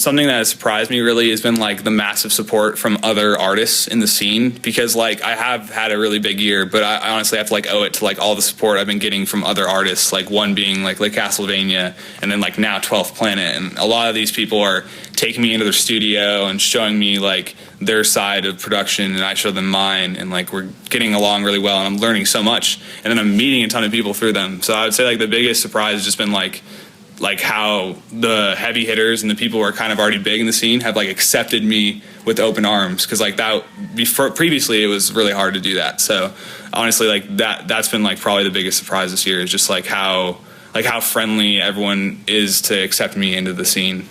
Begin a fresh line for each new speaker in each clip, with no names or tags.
something that has surprised me really has been like the massive support from other artists in the scene, because like I have had a really big year, but I honestly have to like owe it to like all the support I've been getting from other artists, like one being like Castlevania, and then like now 12th Planet, and a lot of these people are taking me into their studio and showing me like their side of production, and I show them mine, and like we're getting along really well, and I'm learning so much, and then I'm meeting a ton of people through them. So I would say like the biggest surprise has just been like how the heavy hitters and the people who are kind of already big in the scene have like accepted me with open arms, because like that before previously it was really hard to do that. So honestly, like that's been like probably the biggest surprise this year, is just like how friendly everyone is to accept me into the scene.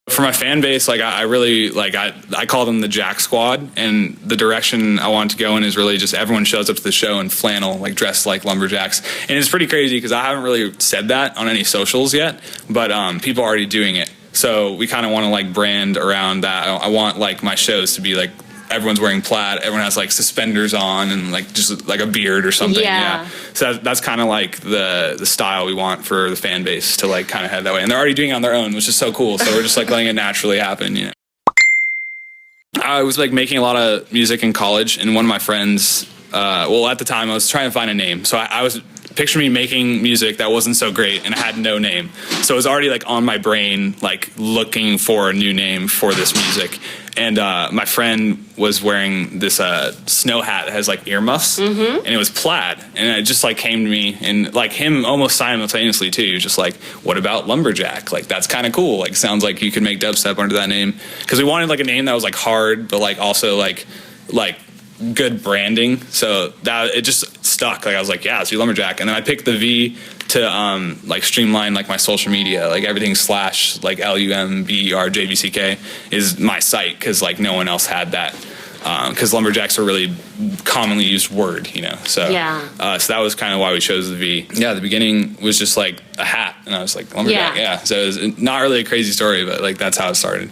For my fan base, like I really like I call them the Jack Squad, and the direction I want to go in is really just everyone shows up to the show in flannel, like dressed like lumberjacks, and it's pretty crazy because I haven't really said that on any socials yet, but people are already doing it. So we kind of want to like brand around that. I want like my shows to be like everyone's wearing plaid, everyone has like suspenders on and like just like a beard or something. Yeah. So that's kind of like the style we want for the fan base to like kind of head that way. And they're already doing it on their own, which is so cool. So we're just like letting it naturally happen, you know. I was like making a lot of music in college, and one of my friends, well at the time I was trying to find a name. So I was picture me making music that wasn't so great and I had no name. So it was already like on my brain, like looking for a new name for this music. And my friend was wearing this snow hat that has like earmuffs, and it was plaid. And it just like came to me, and like him almost simultaneously too. He was just like, "What about Lumberjack? Like that's kind of cool. Like sounds like you could make dubstep under that name." Because we wanted like a name that was like hard, but like also like good branding. So that it just stuck. Like I was like, "Yeah, let's do Lumberjack." And then I picked the V to like streamline like my social media, like everything / like LUMBERJVCK is my site, because like no one else had that, because lumberjacks are really commonly used word, you know. So yeah, so that was kind of why we chose the V. Yeah, the beginning was just like a hat, and I was like lumberjack. Yeah, so it was not really a crazy story, but like that's how it started.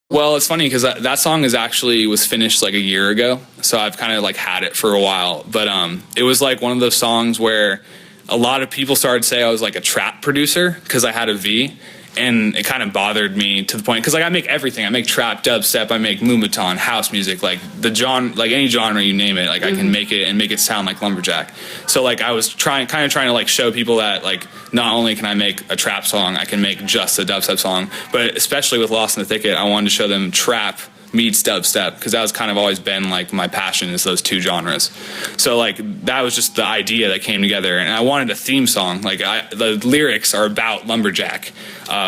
Well, it's funny because that song was finished like a year ago, so I've kind of like had it for a while. But it was like one of those songs where a lot of people started to say I was like a trap producer because I had a V, and it kind of bothered me to the point, because like I make everything. I make trap, dubstep, I make moombahton, house music, like the genre, like any genre you name it, like I can make it and make it sound like lumberjack. So like I was kind of trying to like show people that like not only can I make a trap song, I can make just a dubstep song, but especially with Lost in the Thicket, I wanted to show them trap meets dubstep, because that was kind of always been like my passion, is those two genres. So like that was just the idea that came together, and I wanted a theme song. Like the lyrics are about lumberjack,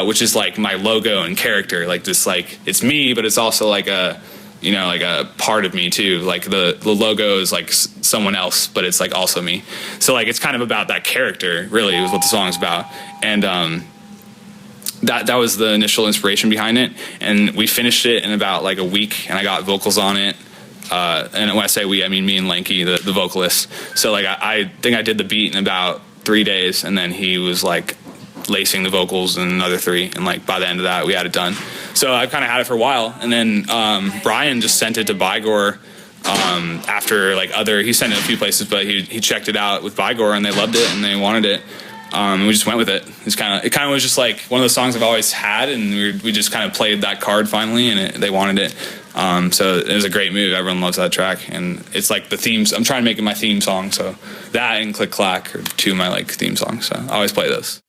which is like my logo and character. Like this, like it's me, but it's also like a, you know, like a part of me too. Like the logo is like someone else, but it's like also me. So like it's kind of about that character, really, is what the song's about. And that was the initial inspiration behind it, and we finished it in about like a week, and I got vocals on it. And when I say we, I mean me and Lanky, the vocalist. So like I think I did the beat in about 3 days, and then he was like lacing the vocals in another 3, and like by the end of that we had it done. So I kind of had it for a while, and then Brian just sent it to Bygore after like he sent it a few places, but he checked it out with Bygore, and they loved it and they wanted it. We just went with it. It kind of was just like one of those songs I've always had, and we just kind of played that card finally, and they wanted it. So it was a great move. Everyone loves that track, and it's like the themes. I'm trying to make it my theme song, so that and Click Clack are 2 of my like theme songs. So I always play those.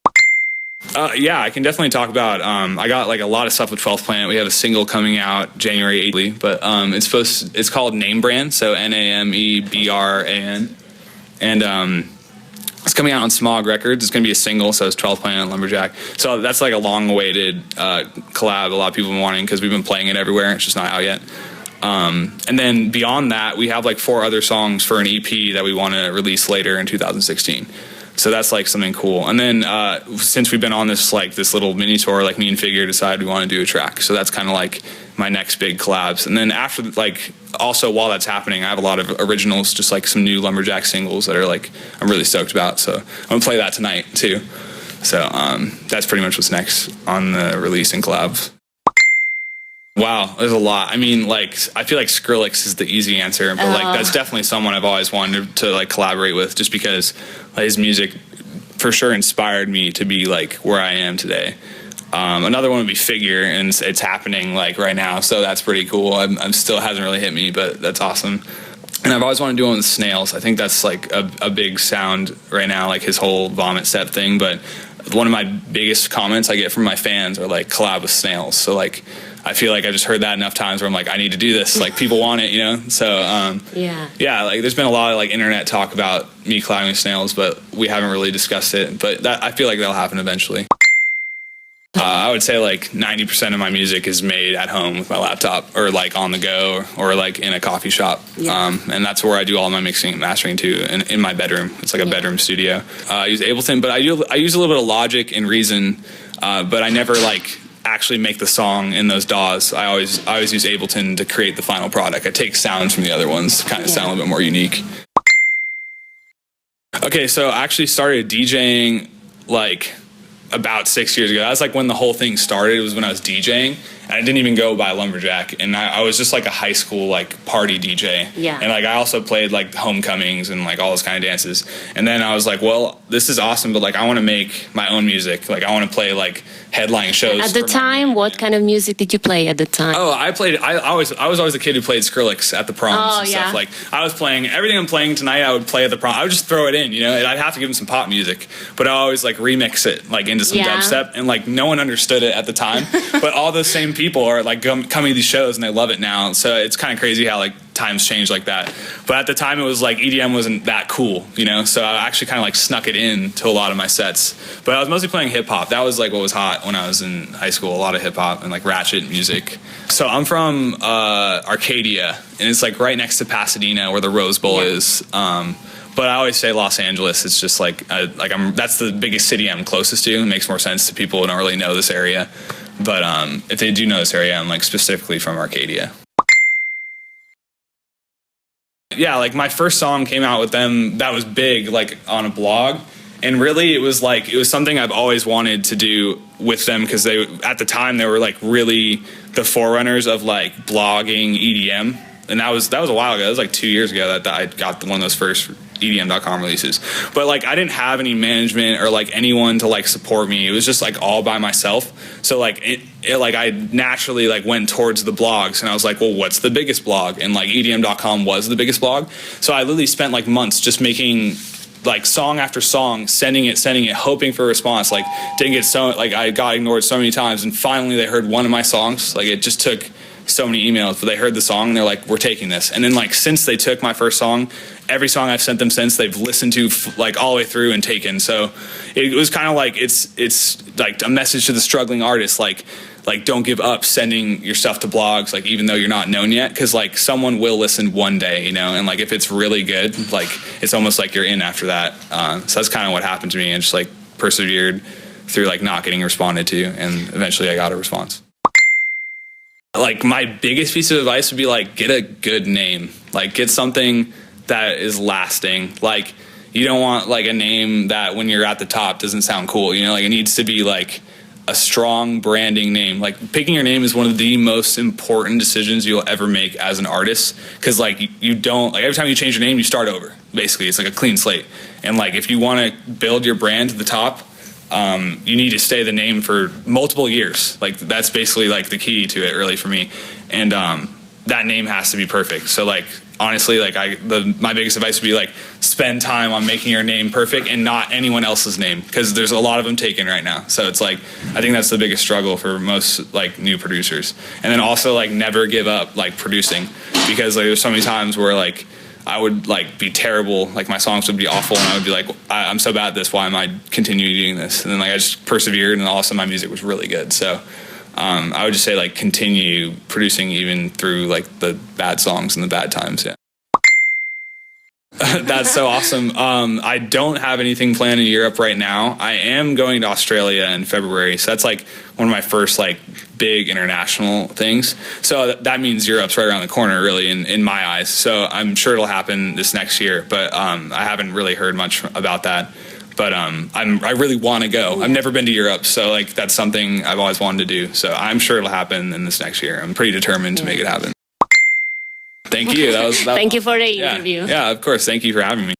Yeah, I can definitely talk about. I got like a lot of stuff with 12th Planet. We have a single coming out January 8th, but it's called Name Brand, so NAMEBRAN, and it's coming out on Smog Records. It's going to be a single, so it's 12th Planet Lumberjack. So that's like a long-awaited collab a lot of people have been wanting, because we've been playing it everywhere. It's just not out yet. And then beyond that, we have like 4 other songs for an EP that we want to release later in 2016. So that's like something cool. And then since we've been on this little mini tour, like me and Figure decided we want to do a track. So that's kind of like my next big collabs. And then after, like, also while that's happening, I have a lot of originals, just like some new Lumberjack singles that are like I'm really stoked about. So I'm gonna play that tonight too. So that's pretty much what's next on the release and collabs. Wow, there's a lot. I mean, like, I feel like Skrillex is the easy answer, but like that's definitely someone I've always wanted to like collaborate with, just because his music for sure inspired me to be like where I am today. Another one would be Figure, and it's happening like right now, so that's pretty cool. I'm still hasn't really hit me, but that's awesome. And I've always wanted to do one with Snails. I think that's like a big sound right now, like his whole Vomit Step thing. But one of my biggest comments I get from my fans are like, collab with Snails. So like, I feel like I just heard that enough times where I'm like, I need to do this. Like, people want it, you know? So, yeah, like there's been a lot of like internet talk about me collabing with Snails, but we haven't really discussed it. But that, I feel like that'll happen eventually. I would say like 90% of my music is made at home with my laptop, or like on the go, or like in a coffee shop. And that's where I do all my mixing and mastering too, in my bedroom. It's like a bedroom studio. I use Ableton, but I use a little bit of Logic and Reason, but I never like actually make the song in those DAWs. I always use Ableton to create the final product. I take sounds from the other ones to kind of sound a little bit more unique. Okay, so I actually started DJing like about 6 years ago. That's like when the whole thing started. It was when I was DJing, and I didn't even go by Lumberjack, and I was just like a high school like party DJ. And like I also played like homecomings and like all those kind of dances. And then I was like, well, this is awesome, but like I want to make my own music. Like I want to play like headline shows.
At the time, what kind of music did you play at the time?
Oh, I was always a kid who played Skrillex at the proms and stuff. Like I was playing everything I'm playing tonight. I would play at the prom. I would just throw it in, you know. And I'd have to give him some pop music, but I always like remix it like into some dubstep, and like no one understood it at the time. But all those same people are like coming to these shows and they love it now. So it's kind of crazy how like times change like that. But at the time it was like EDM wasn't that cool, you know. So I actually kind of like snuck it in to a lot of my sets. But I was mostly playing hip hop. That was like what was hot when I was in high school. A lot of hip hop and like ratchet music. So I'm from Arcadia, and it's like right next to Pasadena where the Rose Bowl is. But I always say Los Angeles. It's just like that's the biggest city I'm closest to. It makes more sense to people who don't really know this area. But if they do know this area, I'm like specifically from Arcadia. Yeah, like my first song came out with them that was big, like on a blog. And really it was something I've always wanted to do with them, because they, at the time, they were like really the forerunners of like blogging EDM. And that was a while ago. That was like 2 years ago that I got one of those first EDM.com releases. But like I didn't have any management or like anyone to like support me. It was just like all by myself. So like it like I naturally like went towards the blogs, and I was like, well, what's the biggest blog? And like EDM.com was the biggest blog. So I literally spent like months just making like song after song, sending it, hoping for a response. Like didn't get I got ignored so many times, and finally they heard one of my songs. Like it just took so many emails, but they heard the song and they're like, we're taking this. And then like since they took my first song, every song I've sent them since, they've listened to like all the way through and taken. So it was kind of like it's like a message to the struggling artist, like don't give up sending your stuff to blogs, like even though you're not known yet, because like someone will listen one day, you know. And like if it's really good, like it's almost like you're in after that. So that's kind of what happened to me, and just like persevered through like not getting responded to, and eventually I got a response. Like my biggest piece of advice would be like, get a good name, like get something that is lasting. Like you don't want like a name that when you're at the top doesn't sound cool, you know. Like it needs to be like a strong branding name. Like picking your name is one of the most important decisions you'll ever make as an artist, because like you don't, like every time you change your name you start over, basically. It's like a clean slate. And like if you want to build your brand to the top, you need to stay the name for multiple years. Like that's basically like the key to it, really, for me. And that name has to be perfect. So like honestly, like my biggest advice would be like spend time on making your name perfect and not anyone else's name, because there's a lot of them taken right now. So it's like I think that's the biggest struggle for most like new producers. And then also like never give up like producing, because like there's so many times where like I would like be terrible, like my songs would be awful, and I would be like, I'm so bad at this, why am I continuing doing this? And then like I just persevered, and all of a sudden my music was really good. So I would just say like continue producing even through like the bad songs and the bad times. Yeah. That's so awesome. I don't have anything planned in Europe right now. I am going to Australia in February, so that's like one of my first like big international things. So that means Europe's right around the corner, really, in my eyes. So I'm sure it'll happen this next year, but I haven't really heard much about that. But I really want to go. I've never been to Europe, so like that's something I've always wanted to do. So I'm sure it'll happen in this next year. I'm pretty determined to make it happen. Thank you. That was
Thank you for the interview.
Yeah, of course. Thank you for having me.